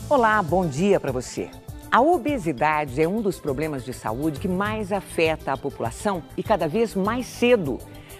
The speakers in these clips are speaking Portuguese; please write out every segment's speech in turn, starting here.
Olá, bom dia para você. A obesidade é um dos problemas de saúde que mais afeta a população e cada vez mais cedo.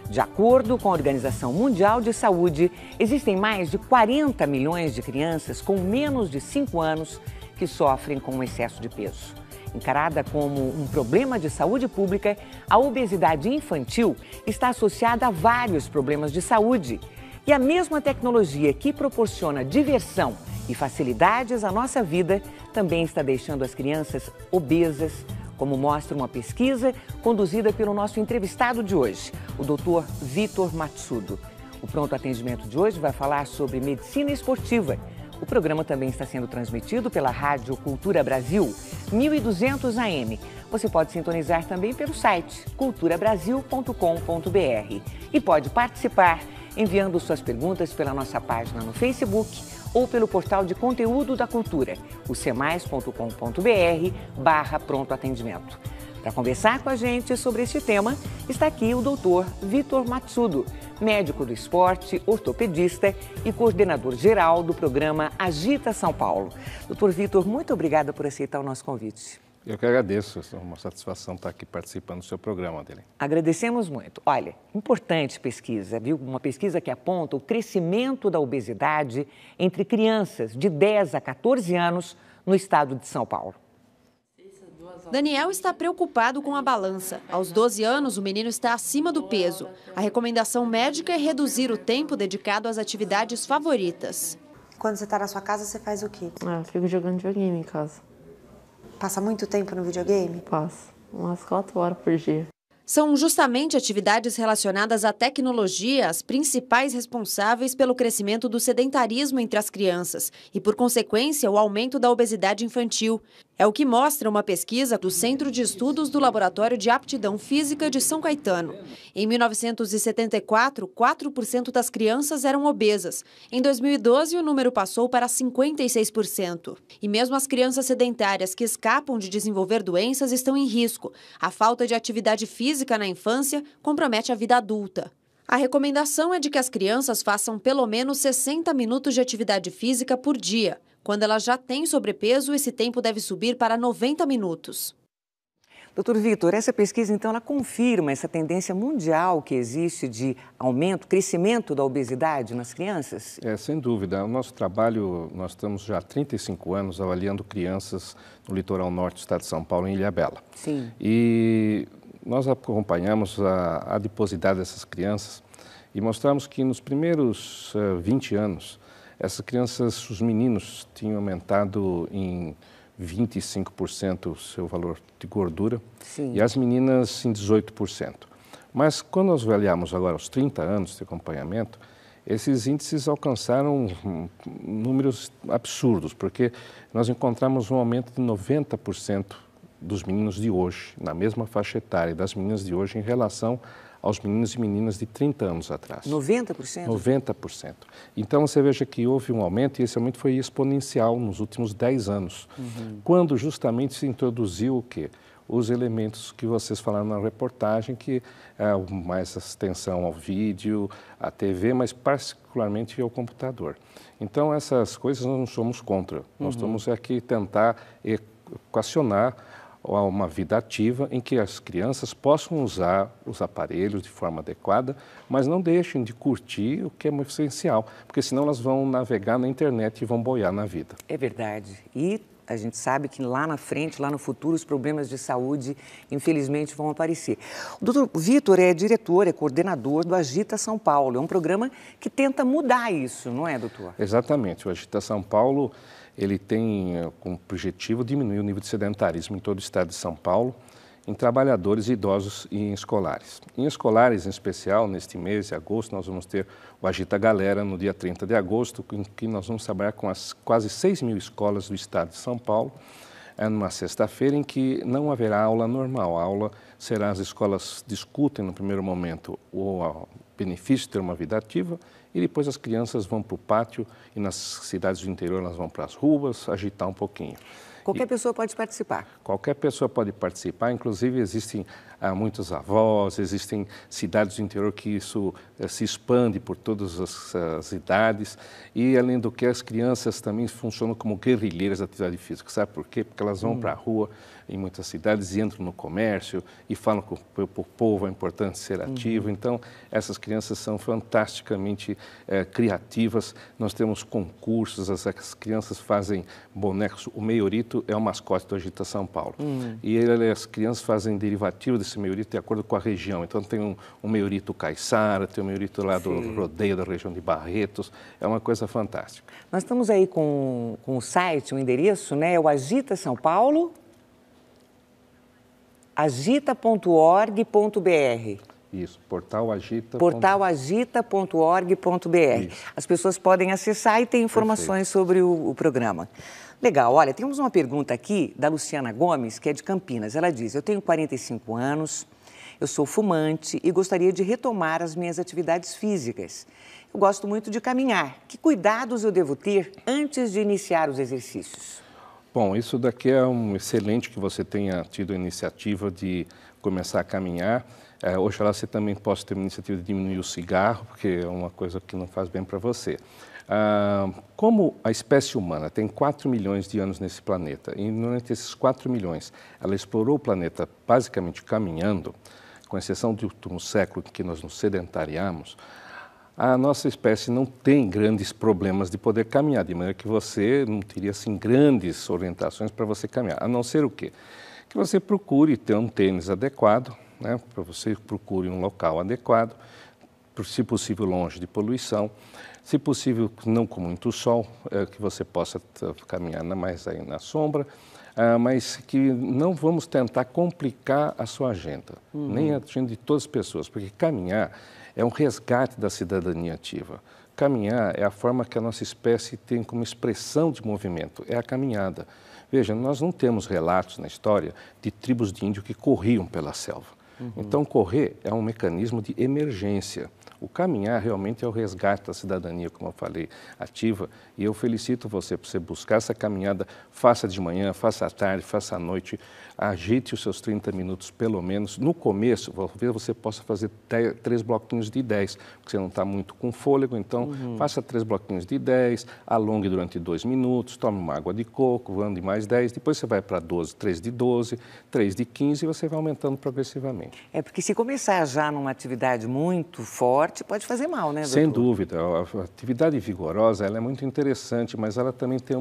De acordo com a Organização Mundial de Saúde, existem mais de 40 milhões de crianças com menos de 5 anos que sofrem com excesso de peso. Encarada como um problema de saúde pública, a obesidade infantil está associada a vários problemas de saúde. E a mesma tecnologia que proporciona diversão e facilidades à nossa vida também está deixando as crianças obesas, como mostra uma pesquisa conduzida pelo nosso entrevistado de hoje, o Dr. Vitor Matsudo. O Pronto Atendimento de hoje vai falar sobre medicina esportiva. O programa também está sendo transmitido pela Rádio Cultura Brasil, 1200 AM. Você pode sintonizar também pelo site culturabrasil.com.br e pode participar enviando suas perguntas pela nossa página no Facebook ou pelo portal de conteúdo da cultura, o cemais.com.br/pronto atendimento. Para conversar com a gente sobre este tema, está aqui o Dr. Vitor Matsudo, médico do esporte, ortopedista e coordenador geral do programa Agita São Paulo. Dr. Vitor, muito obrigada por aceitar o nosso convite. Eu que agradeço, é uma satisfação estar aqui participando do seu programa, Adele. Agradecemos muito. Olha, importante pesquisa, viu? Uma pesquisa que aponta o crescimento da obesidade entre crianças de 10 a 14 anos no estado de São Paulo. Daniel está preocupado com a balança. Aos 12 anos, o menino está acima do peso. A recomendação médica é reduzir o tempo dedicado às atividades favoritas. Quando você está na sua casa, você faz o quê? Fico jogando videogame em casa. Passa muito tempo no videogame? Passo, umas 4 horas por dia. São justamente atividades relacionadas à tecnologia as principais responsáveis pelo crescimento do sedentarismo entre as crianças e, por consequência, o aumento da obesidade infantil. É o que mostra uma pesquisa do Centro de Estudos do Laboratório de Aptidão Física de São Caetano. Em 1974, 4% das crianças eram obesas. Em 2012, o número passou para 56%. E mesmo as crianças sedentárias que escapam de desenvolver doenças estão em risco. A falta de atividade física na infância compromete a vida adulta. A recomendação é de que as crianças façam pelo menos 60 minutos de atividade física por dia. Quando elas já têm sobrepeso, esse tempo deve subir para 90 minutos. Doutor Vitor, essa pesquisa, então, ela confirma essa tendência mundial que existe de aumento, crescimento da obesidade nas crianças? Sem dúvida. O nosso trabalho, nós estamos já há 35 anos avaliando crianças no litoral norte do estado de São Paulo, em Ilhabela. Sim. E nós acompanhamos a adiposidade dessas crianças e mostramos que nos primeiros 20 anos, essas crianças, os meninos, tinham aumentado em 25% o seu valor de gordura. Sim. E as meninas em 18%. Mas quando nós avaliamos agora os 30 anos de acompanhamento, esses índices alcançaram números absurdos, porque nós encontramos um aumento de 90% dos meninos de hoje, na mesma faixa etária das meninas de hoje em relação aos meninos e meninas de 30 anos atrás. 90%? 90%. Então, você veja que houve um aumento, e esse aumento foi exponencial nos últimos 10 anos, quando justamente se introduziu o quê? Os elementos que vocês falaram na reportagem, que é mais atenção ao vídeo, à TV, mas particularmente ao computador. Então, essas coisas nós não somos contra. Nós estamos aqui tentar equacionar uma vida ativa em que as crianças possam usar os aparelhos de forma adequada, mas não deixem de curtir o que é muito essencial, porque senão elas vão navegar na internet e vão boiar na vida. É verdade. E a gente sabe que lá na frente, lá no futuro, os problemas de saúde, infelizmente, vão aparecer. O doutor Vitor é diretor, é coordenador do Agita São Paulo. É um programa que tenta mudar isso, não é, doutor? Exatamente. O Agita São Paulo, ele tem como objetivo diminuir o nível de sedentarismo em todo o estado de São Paulo, em trabalhadores, idosos e em escolares. Em escolares, em especial, neste mês de agosto, nós vamos ter o Agita Galera no dia 30 de agosto, em que nós vamos trabalhar com as quase 6.000 escolas do estado de São Paulo, numa sexta-feira em que não haverá aula normal. A aula será, as escolas discutem no primeiro momento o benefício de ter uma vida ativa e depois as crianças vão para o pátio e nas cidades do interior elas vão para as ruas agitar um pouquinho. Qualquer pessoa pode participar. Qualquer pessoa pode participar, inclusive existem muitos avós, existem cidades do interior que isso se expande por todas as idades e, além do que, as crianças também funcionam como guerrilheiras da atividade física. Sabe por quê? Porque elas vão para a rua em muitas cidades e entram no comércio e falam com o povo a importância de ser ativo. Então, essas crianças são fantasticamente criativas. Nós temos concursos, as crianças fazem bonecos. O Meiorito é o mascote do Agita São Paulo. E as crianças fazem derivativo desse Meiorito de acordo com a região. Então, tem um Meiorito caiçara, tem um Meiorito lá do rodeio da região de Barretos. É uma coisa fantástica. Nós estamos aí com o site, o endereço, né? É o Agita São Paulo, agita.org.br. Isso, portalagita.org.br. portalagita.org.br. As pessoas podem acessar e ter informações sobre o programa. Legal, olha, temos uma pergunta aqui da Luciana Gomes, que é de Campinas. Ela diz: eu tenho 45 anos, eu sou fumante e gostaria de retomar as minhas atividades físicas. Eu gosto muito de caminhar. Que cuidados eu devo ter antes de iniciar os exercícios? Bom, isso daqui é excelente que você tenha tido a iniciativa de começar a caminhar. Oxalá você também possa ter uma iniciativa de diminuir o cigarro, porque é uma coisa que não faz bem para você. Como a espécie humana tem 4 milhões de anos nesse planeta, e durante esses 4 milhões ela explorou o planeta basicamente caminhando, com exceção do último século em que nós nos sedentariamos, a nossa espécie não tem grandes problemas de poder caminhar, de maneira que você não teria assim grandes orientações para você caminhar, a não ser o quê? Que você procure ter um tênis adequado, né? Para você procure um local adequado, se possível longe de poluição, se possível não com muito sol, que você possa caminhar mais aí na sombra, mas que não vamos tentar complicar a sua agenda, nem a agenda de todas as pessoas, porque caminhar é um resgate da cidadania ativa. Caminhar é a forma que a nossa espécie tem como expressão de movimento, é a caminhada. Veja, nós não temos relatos na história de tribos de índio que corriam pela selva. Então, correr é um mecanismo de emergência. O caminhar realmente é o resgate da cidadania, como eu falei, ativa. E eu felicito você por você buscar essa caminhada, faça de manhã, faça à tarde, faça à noite, agite os seus 30 minutos pelo menos. No começo, talvez você possa fazer 3 bloquinhos de 10, porque você não está muito com fôlego, então faça 3 bloquinhos de 10, alongue durante 2 minutos, tome uma água de coco, ande mais 10, depois você vai para 12, 3 de 12, 3 de 15 e você vai aumentando progressivamente. É porque se começar já numa atividade muito forte, pode fazer mal, né, doutor? Sem dúvida. A atividade vigorosa ela é muito interessante, mas ela também tem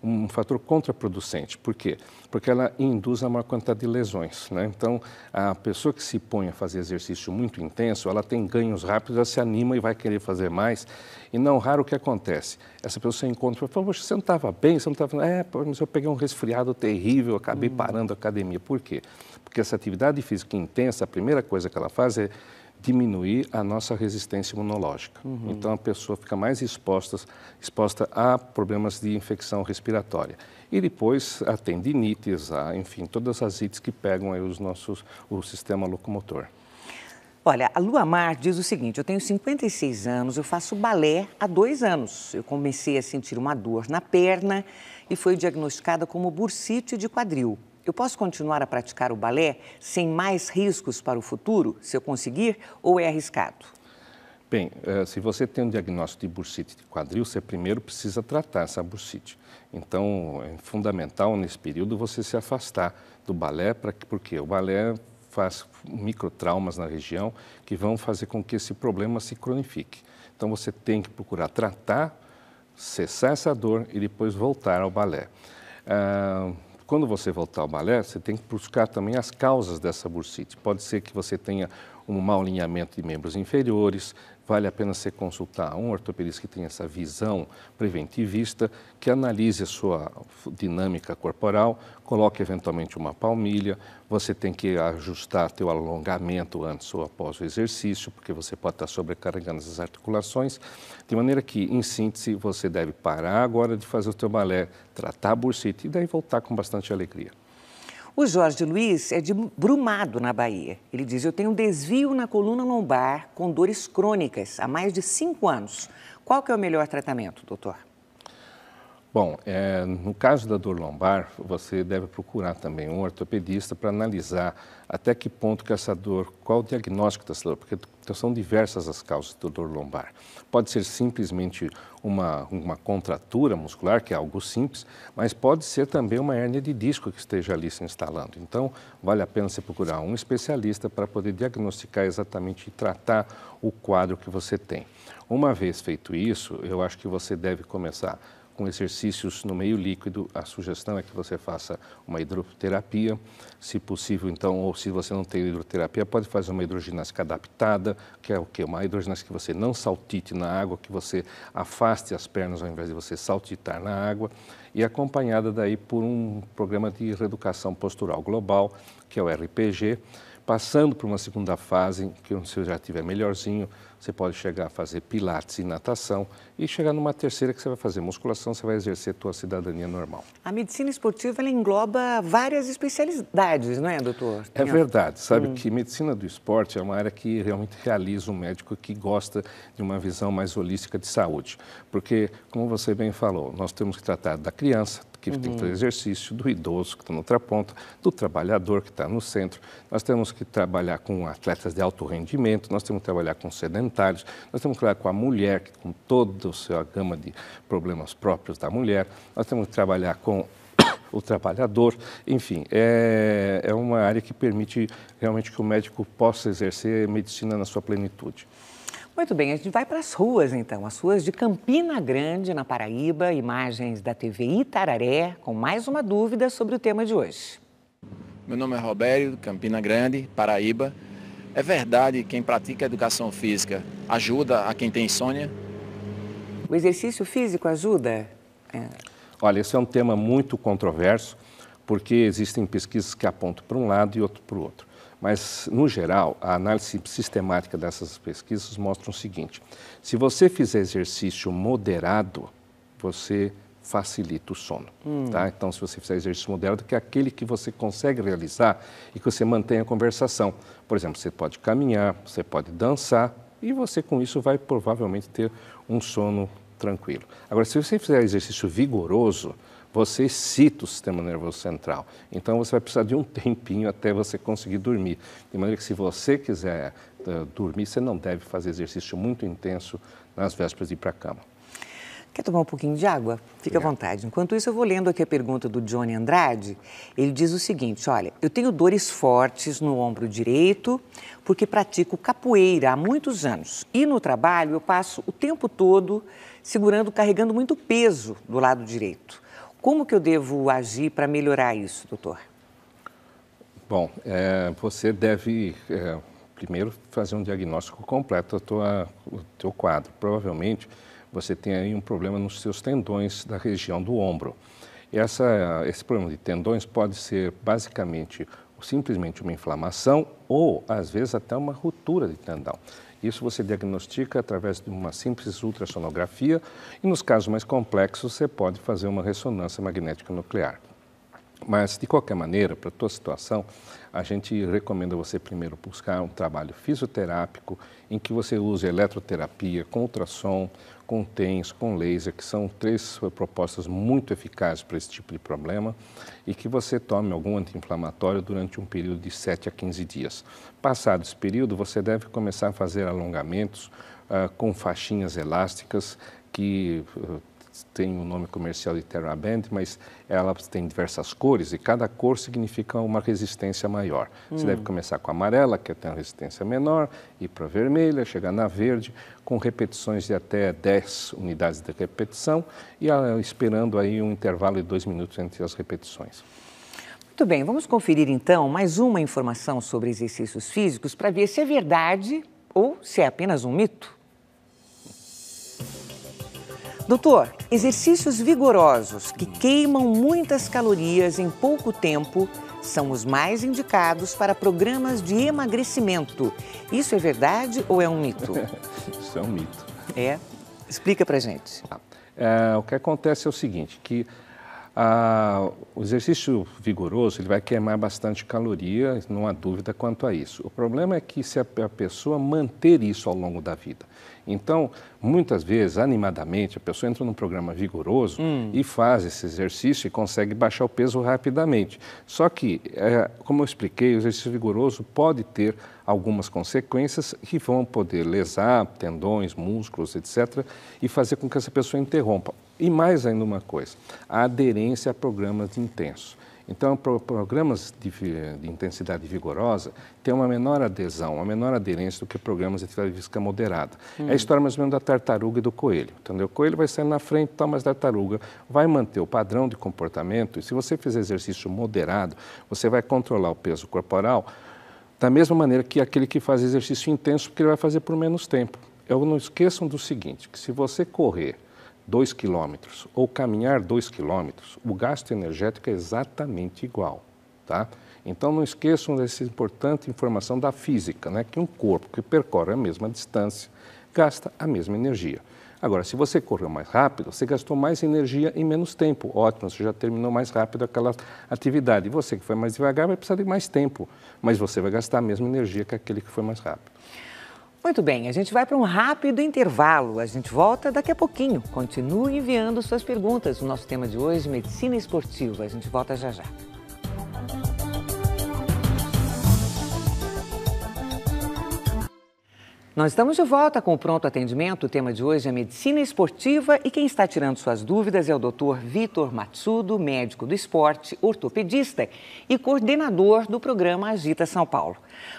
um fator contraproducente. Por quê? Porque ela induz a maior quantidade de lesões, né? Então, a pessoa que se põe a fazer exercício muito intenso, ela tem ganhos rápidos, ela se anima e vai querer fazer mais. E não raro o que acontece. Essa pessoa encontra e fala: poxa, você não estava bem? Você não estava... mas eu peguei um resfriado terrível, acabei parando a academia. Por quê? Porque essa atividade física intensa, a primeira coisa que ela faz é diminuir a nossa resistência imunológica. Então, a pessoa fica mais exposta a problemas de infecção respiratória. E depois a tendinites, enfim, todas as ites que pegam aí o sistema locomotor. Olha, a Lua Mar diz o seguinte: eu tenho 56 anos, eu faço balé há 2 anos. Eu comecei a sentir uma dor na perna e foi diagnosticada como bursite de quadril. Eu posso continuar a praticar o balé sem mais riscos para o futuro, se eu conseguir, ou é arriscado? Bem, se você tem um diagnóstico de bursite de quadril, você primeiro precisa tratar essa bursite. Então, é fundamental nesse período você se afastar do balé, porque o balé faz microtraumas na região que vão fazer com que esse problema se cronifique. Então, você tem que procurar tratar, cessar essa dor e depois voltar ao balé. Quando você voltar ao balé, você tem que buscar também as causas dessa bursite. Pode ser que você tenha um mau alinhamento de membros inferiores, vale a pena você consultar um ortopedista que tenha essa visão preventivista, que analise a sua dinâmica corporal, coloque eventualmente uma palmilha, você tem que ajustar teu alongamento antes ou após o exercício, porque você pode estar sobrecarregando as articulações, de maneira que, em síntese, você deve parar agora de fazer o teu balé, tratar a bursite e daí voltar com bastante alegria. O Jorge Luiz é de Brumado, na Bahia. Ele diz: eu tenho um desvio na coluna lombar com dores crônicas há mais de 5 anos. Qual que é o melhor tratamento, doutor? Bom, no caso da dor lombar, você deve procurar também um ortopedista para analisar até que ponto que essa dor, qual o diagnóstico dessa dor, porque são diversas as causas da dor lombar. Pode ser simplesmente uma contratura muscular, que é algo simples, mas pode ser também uma hérnia de disco que esteja ali se instalando. Então, vale a pena você procurar um especialista para poder diagnosticar exatamente e tratar o quadro que você tem. Uma vez feito isso, eu acho que você deve começar com exercícios no meio líquido. A sugestão é que você faça uma hidroterapia, se possível então, ou se você não tem hidroterapia, pode fazer uma hidroginástica adaptada, que é o quê? Uma hidroginástica que você não saltite na água, que você afaste as pernas ao invés de você saltitar na água, e acompanhada daí por um programa de reeducação postural global, que é o RPG, passando por uma segunda fase, que se você já estiver melhorzinho, você pode chegar a fazer pilates e natação e chegar numa terceira que você vai fazer musculação, você vai exercer a sua cidadania normal. A medicina esportiva ela engloba várias especialidades, não é, doutor? É verdade. Sabe que medicina do esporte é uma área que realmente realiza um médico que gosta de uma visão mais holística de saúde. Porque, como você bem falou, nós temos que tratar da criança, que tem que fazer exercício, do idoso, que está na outra ponta, do trabalhador, que está no centro. Nós temos que trabalhar com atletas de alto rendimento, nós temos que trabalhar com sedentários, nós temos que trabalhar com a mulher, com toda a sua gama de problemas próprios da mulher, nós temos que trabalhar com o trabalhador, enfim, é uma área que permite realmente que o médico possa exercer medicina na sua plenitude. Muito bem, a gente vai para as ruas então, as ruas de Campina Grande, na Paraíba, imagens da TV Itararé, com mais uma dúvida sobre o tema de hoje. Meu nome é Robério, Campina Grande, Paraíba. É verdade que quem pratica educação física ajuda a quem tem insônia? O exercício físico ajuda? Olha, esse é um tema muito controverso, porque existem pesquisas que apontam para um lado e outro para o outro. Mas, no geral, a análise sistemática dessas pesquisas mostra o seguinte: se você fizer exercício moderado, você facilita o sono. Tá? Então, se você fizer exercício moderado, que é aquele que você consegue realizar e que você mantém a conversação. Por exemplo, você pode caminhar, você pode dançar e você, com isso, vai provavelmente ter um sono tranquilo. Agora, se você fizer exercício vigoroso, você excita o sistema nervoso central. Então, você vai precisar de um tempinho até você conseguir dormir. De maneira que, se você quiser dormir, você não deve fazer exercício muito intenso nas vésperas de ir para a cama. Quer tomar um pouquinho de água? Fica à vontade. Enquanto isso, eu vou lendo aqui a pergunta do Johnny Andrade. Ele diz o seguinte: olha, eu tenho dores fortes no ombro direito porque pratico capoeira há muitos anos. E no trabalho eu passo o tempo todo carregando muito peso do lado direito. Como que eu devo agir para melhorar isso, doutor? Bom, você deve primeiro fazer um diagnóstico completo do teu quadro. Provavelmente você tem aí um problema nos seus tendões da região do ombro. E esse problema de tendões pode ser basicamente simplesmente uma inflamação ou, às vezes, até uma ruptura de tendão. Isso você diagnostica através de uma simples ultrassonografia e, nos casos mais complexos, você pode fazer uma ressonância magnética nuclear. Mas, de qualquer maneira, para a tua situação, a gente recomenda você primeiro buscar um trabalho fisioterápico em que você use eletroterapia, com ultrassom, com TENS, com laser, que são 3 propostas muito eficazes para esse tipo de problema, e que você tome algum anti-inflamatório durante um período de 7 a 15 dias. Passado esse período, você deve começar a fazer alongamentos com faixinhas elásticas que tem o nome comercial de TerraBand, mas elas têm diversas cores e cada cor significa uma resistência maior. Você deve começar com a amarela, que tem uma resistência menor, ir para a vermelha, chegar na verde, com repetições de até 10 unidades de repetição e esperando aí um intervalo de 2 minutos entre as repetições. Muito bem, vamos conferir então mais uma informação sobre exercícios físicos para ver se é verdade ou se é apenas um mito. Doutor, exercícios vigorosos que queimam muitas calorias em pouco tempo são os mais indicados para programas de emagrecimento. Isso é verdade ou é um mito? Isso é um mito. É? Explica pra gente. O que acontece é o seguinte, que O exercício vigoroso ele vai queimar bastante caloria, não há dúvida quanto a isso. O problema é que se a pessoa manter isso ao longo da vida. Então, muitas vezes, animadamente, a pessoa entra num programa vigoroso e faz esse exercício e consegue baixar o peso rapidamente. Só que, como eu expliquei, o exercício vigoroso pode ter algumas consequências que vão poder lesar tendões, músculos, etc., e fazer com que essa pessoa interrompa. E mais ainda uma coisa, a aderência a programas intensos. Então, programas de intensidade vigorosa têm uma menor adesão, uma menor aderência do que programas de atividade física moderada. É a história mais ou menos da tartaruga e do coelho, entendeu? O coelho vai sair na frente, mas a tartaruga vai manter o padrão de comportamento e se você fizer exercício moderado, você vai controlar o peso corporal da mesma maneira que aquele que faz exercício intenso, porque ele vai fazer por menos tempo. Não esqueçam do seguinte, que se você correr 2 quilômetros ou caminhar 2 quilômetros, o gasto energético é exatamente igual, tá? Então não esqueçam dessa importante informação da física, né? Que um corpo que percorre a mesma distância gasta a mesma energia. Agora, se você correu mais rápido, você gastou mais energia em menos tempo. Ótimo, você já terminou mais rápido aquela atividade. E você que foi mais devagar vai precisar de mais tempo, mas você vai gastar a mesma energia que aquele que foi mais rápido. Muito bem, a gente vai para um rápido intervalo. A gente volta daqui a pouquinho. Continue enviando suas perguntas. O nosso tema de hoje, medicina esportiva. A gente volta já já. Nós estamos de volta com o Pronto Atendimento. O tema de hoje é medicina esportiva e quem está tirando suas dúvidas é o Dr. Vitor Matsudo, médico do esporte, ortopedista e coordenador do programa Agita São Paulo.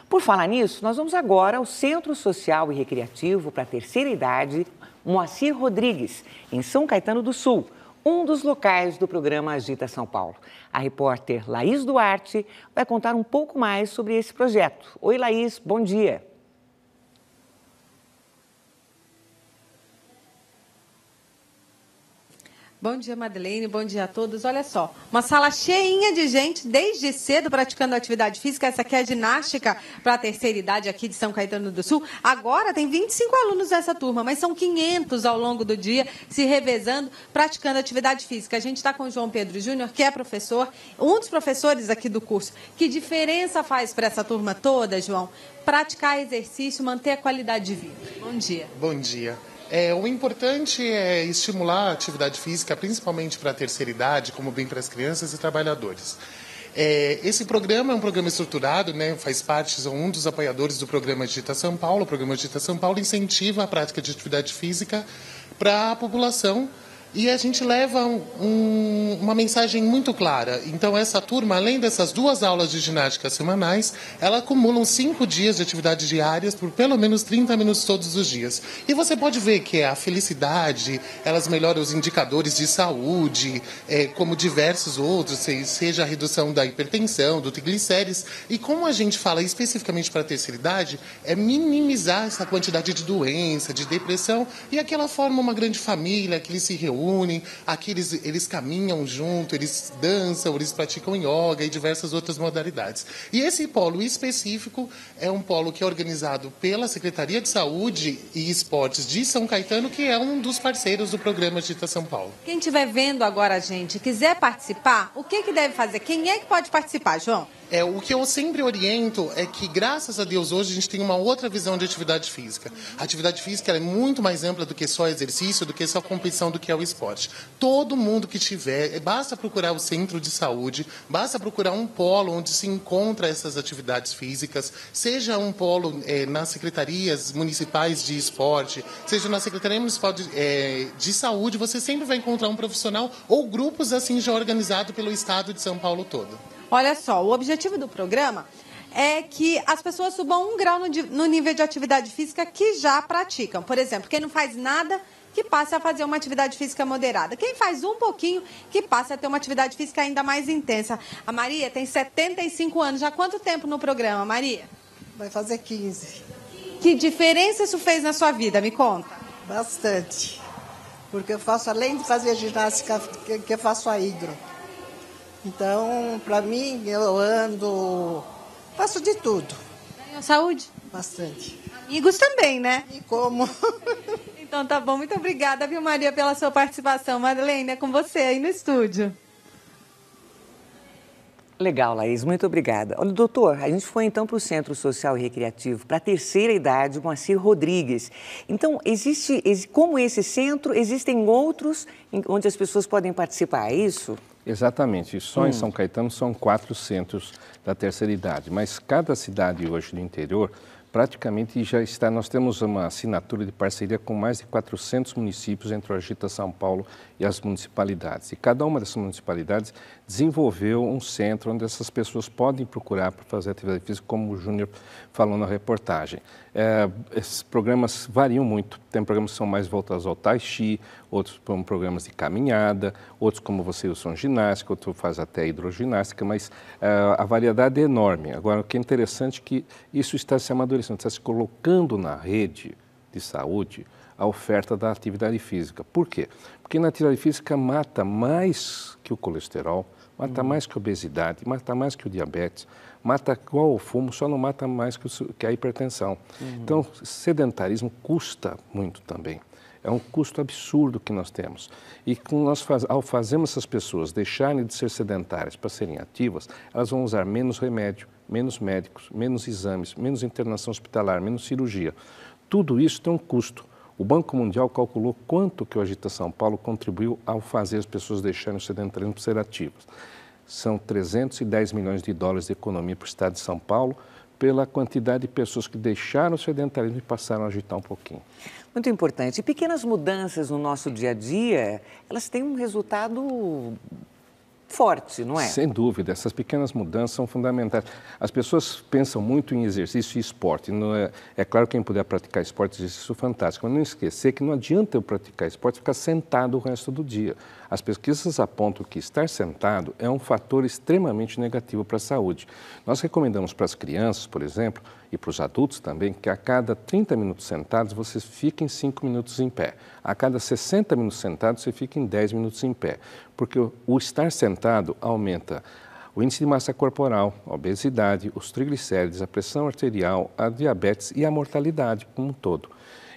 Por falar nisso, nós vamos agora ao Centro Social e Recreativo para a Terceira Idade, Moacir Rodrigues, em São Caetano do Sul, um dos locais do programa Agita São Paulo. A repórter Laís Duarte vai contar um pouco mais sobre esse projeto. Oi, Laís, bom dia. Bom dia, Madeleine. Bom dia a todos. Olha só, uma sala cheinha de gente desde cedo praticando atividade física. Essa aqui é a ginástica para a terceira idade aqui de São Caetano do Sul. Agora tem 25 alunos nessa turma, mas são 500 ao longo do dia se revezando, praticando atividade física. A gente está com o João Pedro Júnior, que é professor, um dos professores aqui do curso. Que diferença faz para essa turma toda, João? Praticar exercício, manter a qualidade de vida. Bom dia. Bom dia. O importante é estimular a atividade física, principalmente para a terceira idade, como bem para as crianças e trabalhadores. Esse programa é um programa estruturado, né, faz parte, são um dos apoiadores do programa Agita São Paulo. O programa Agita São Paulo incentiva a prática de atividade física para a população e a gente leva uma mensagem muito clara. Então, essa turma, além dessas 2 aulas de ginástica semanais, ela acumula 5 dias de atividades diárias por pelo menos 30 minutos todos os dias. E você pode ver que a felicidade, elas melhoram os indicadores de saúde, como diversos outros, seja a redução da hipertensão, do triglicérides. E como a gente fala especificamente para a terceira idade, é minimizar essa quantidade de doença, de depressão, e aquela forma uma grande família, que eles se reúnem, aqui eles caminham junto, eles dançam, eles praticam yoga e diversas outras modalidades. E esse polo específico é um polo que é organizado pela Secretaria de Saúde e Esportes de São Caetano, que é um dos parceiros do programa Agita São Paulo. Quem estiver vendo agora a gente, quiser participar, o que deve fazer? Quem é que pode participar, João? O que eu sempre oriento é que, graças a Deus, hoje a gente tem uma outra visão de atividade física. A atividade física é muito mais ampla do que só exercício, do que só competição, do que é o esporte. Todo mundo que tiver, basta procurar o centro de saúde, basta procurar um polo onde se encontra essas atividades físicas, seja um polo nas secretarias municipais de esporte, seja na Secretaria Municipal de Saúde, você sempre vai encontrar um profissional ou grupos assim já organizados pelo estado de São Paulo todo. Olha só, o objetivo do programa é que as pessoas subam 1 grau no nível de atividade física que já praticam. Por exemplo, quem não faz nada, que passe a fazer uma atividade física moderada. Quem faz um pouquinho, que passe a ter uma atividade física ainda mais intensa. A Maria tem 75 anos. Já há quanto tempo no programa, Maria? Vai fazer 15. Que diferença isso fez na sua vida? Me conta. Bastante. Porque eu faço, além de fazer ginástica, que eu faço a hidro. Então, para mim, eu ando, faço de tudo. Ganhou saúde? Bastante. Amigos também, né? E como? Então tá bom, muito obrigada, viu, Maria, pela sua participação. Madeleine, é com você aí no estúdio. Legal, Laís, muito obrigada. Olha, doutor, a gente foi então para o Centro Social e Recreativo, para a terceira idade, Moacir Rodrigues. Então, como esse centro, existem outros onde as pessoas podem participar, é isso? Exatamente. Só em São Caetano são 4 centros da terceira idade, mas cada cidade hoje do interior praticamente já está, nós temos uma assinatura de parceria com mais de 400 municípios entre o Agita São Paulo e as municipalidades. E cada uma dessas municipalidades desenvolveu um centro onde essas pessoas podem procurar para fazer atividade física, como o Júnior falou na reportagem. Esses programas variam muito. Tem programas que são mais voltados ao tai chi, outros são programas de caminhada, outros como você são ginástica, outros faz até hidroginástica, mas a variedade é enorme. Agora, o que é interessante é que isso está se amadurecendo, está se colocando na rede de saúde a oferta da atividade física. Por quê? Porque na atividade física mata mais que o colesterol, mata mais que a obesidade, mata mais que o diabetes, mata igual o fumo, só não mata mais que a hipertensão. Então, sedentarismo custa muito também. É um custo absurdo que nós temos. E ao fazermos essas pessoas deixarem de ser sedentárias para serem ativas, elas vão usar menos remédio, menos médicos, menos exames, menos internação hospitalar, menos cirurgia. Tudo isso tem um custo. O Banco Mundial calculou quanto que o Agita São Paulo contribuiu ao fazer as pessoas deixarem o sedentarismo para ser ativas. São 310 milhões de dólares de economia para o estado de São Paulo, pela quantidade de pessoas que deixaram o sedentarismo e passaram a agitar um pouquinho. Muito importante. E pequenas mudanças no nosso dia a dia, elas têm um resultado forte, não é? Sem dúvida, essas pequenas mudanças são fundamentais. As pessoas pensam muito em exercício e esporte. Não é claro que quem puder praticar esporte, exercício fantástico, mas não esquecer que não adianta eu praticar esporte e ficar sentado o resto do dia. As pesquisas apontam que estar sentado é um fator extremamente negativo para a saúde. Nós recomendamos para as crianças, por exemplo, e para os adultos também, que a cada 30 minutos sentados, você fique em 5 minutos em pé. A cada 60 minutos sentados, você fica em 10 minutos em pé. Porque o estar sentado aumenta o índice de massa corporal, a obesidade, os triglicérides, a pressão arterial, a diabetes e a mortalidade como um todo.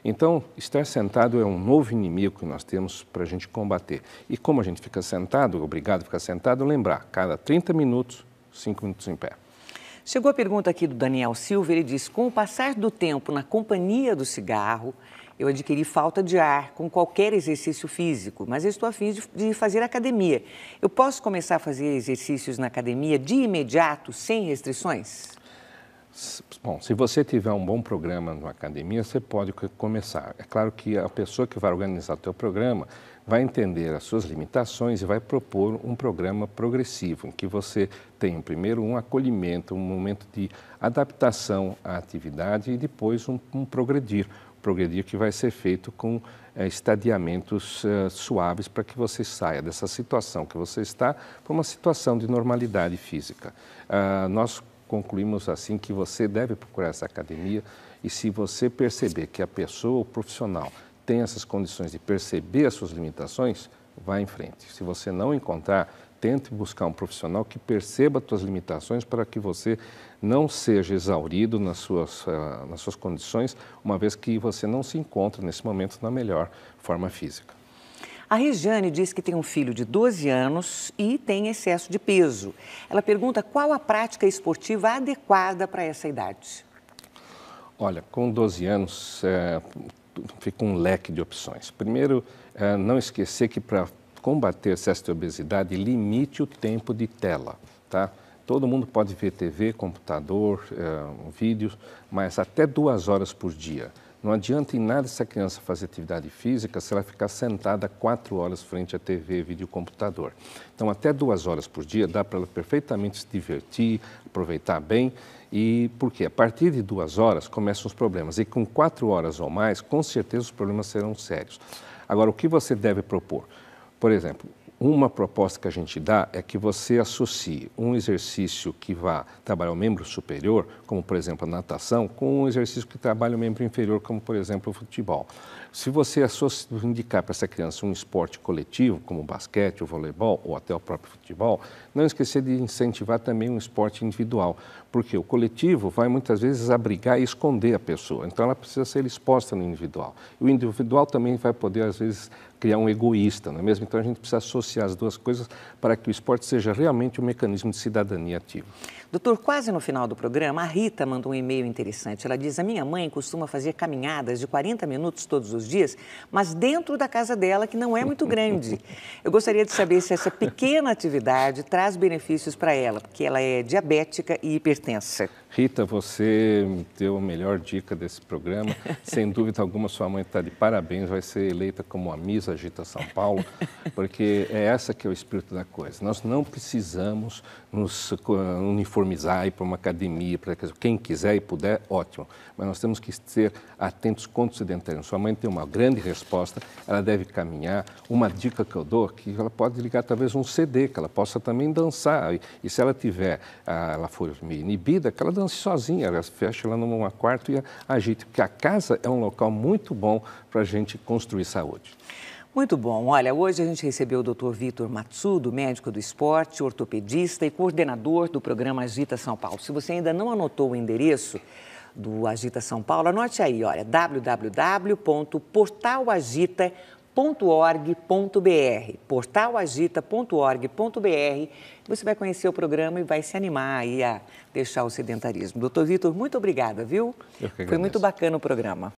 Então, estar sentado é um novo inimigo que nós temos para a gente combater. E como a gente fica sentado, obrigado a ficar sentado, lembrar, cada 30 minutos, 5 minutos em pé. Chegou a pergunta aqui do Daniel Silva, ele diz: com o passar do tempo na companhia do cigarro, eu adquiri falta de ar com qualquer exercício físico, mas eu estou a fim de fazer academia. Eu posso começar a fazer exercícios na academia de imediato, sem restrições? Bom, se você tiver um bom programa na academia, você pode começar. É claro que a pessoa que vai organizar o teu programa vai entender as suas limitações e vai propor um programa progressivo, em que você tem primeiro um acolhimento, um momento de adaptação à atividade e depois um progredir. Progredir que vai ser feito com estadiamentos suaves para que você saia dessa situação que você está para uma situação de normalidade física. Nós concluímos assim que você deve procurar essa academia e se você perceber que a pessoa, o profissional, tem essas condições de perceber as suas limitações, vá em frente. Se você não encontrar, tente buscar um profissional que perceba as suas limitações para que você não seja exaurido nas suas condições, uma vez que você não se encontra nesse momento na melhor forma física. A Regiane diz que tem um filho de 12 anos e tem excesso de peso. Ela pergunta qual a prática esportiva adequada para essa idade. Olha, com 12 anos fica um leque de opções. Primeiro, não esquecer que para combater excesso de obesidade, limite o tempo de tela, tá? Todo mundo pode ver TV, computador, vídeos, mas até 2 horas por dia. Não adianta em nada essa criança fazer atividade física se ela ficar sentada 4 horas frente à TV, vídeo e computador. Então, até 2 horas por dia dá para ela perfeitamente se divertir, aproveitar bem. E porque a partir de 2 horas começam os problemas. E com 4 horas ou mais, com certeza os problemas serão sérios. Agora, o que você deve propor? Por exemplo, uma proposta que a gente dá é que você associe um exercício que vá trabalhar o membro superior, como por exemplo a natação, com um exercício que trabalha o membro inferior, como por exemplo o futebol. Se você indicar para essa criança um esporte coletivo, como o basquete, o voleibol ou até o próprio futebol, não esquecer de incentivar também um esporte individual, porque o coletivo vai muitas vezes abrigar e esconder a pessoa, então ela precisa ser exposta no individual. E o individual também vai poder, às vezes, criar um egoísta, não é mesmo? Então a gente precisa associar as duas coisas para que o esporte seja realmente um mecanismo de cidadania ativa. Doutor, quase no final do programa, a Rita mandou um e-mail interessante. Ela diz: a minha mãe costuma fazer caminhadas de 40 minutos todos os dias, mas dentro da casa dela, que não é muito grande. Eu gostaria de saber se essa pequena atividade traz benefícios para ela, porque ela é diabética e hipertensa. Rita, você deu a melhor dica desse programa. Sem dúvida alguma, sua mãe está de parabéns, vai ser eleita como a Miss Agita São Paulo, porque é essa que é o espírito da coisa. Nós não precisamos nos uniformizar, ir para uma academia, para quem quiser e puder, ótimo. Mas nós temos que ser atentos contra o sedentarismo. Sua mãe tem uma grande resposta, ela deve caminhar. Uma dica que eu dou, que ela pode ligar talvez um CD, que ela possa também dançar. E se ela tiver, ela for meio inibida, que ela dance sozinha, ela fecha lá num quarto e agite, porque a casa é um local muito bom para a gente construir saúde. Muito bom. Olha, hoje a gente recebeu o Dr. Vitor Matsudo, médico do esporte, ortopedista e coordenador do programa Agita São Paulo. Se você ainda não anotou o endereço do Agita São Paulo, anote aí, olha, www.portalagita.org.br, portalagita.org.br. Você vai conhecer o programa e vai se animar aí a deixar o sedentarismo. Doutor Vitor, muito obrigada, viu? Eu que agradeço. Foi muito bacana o programa.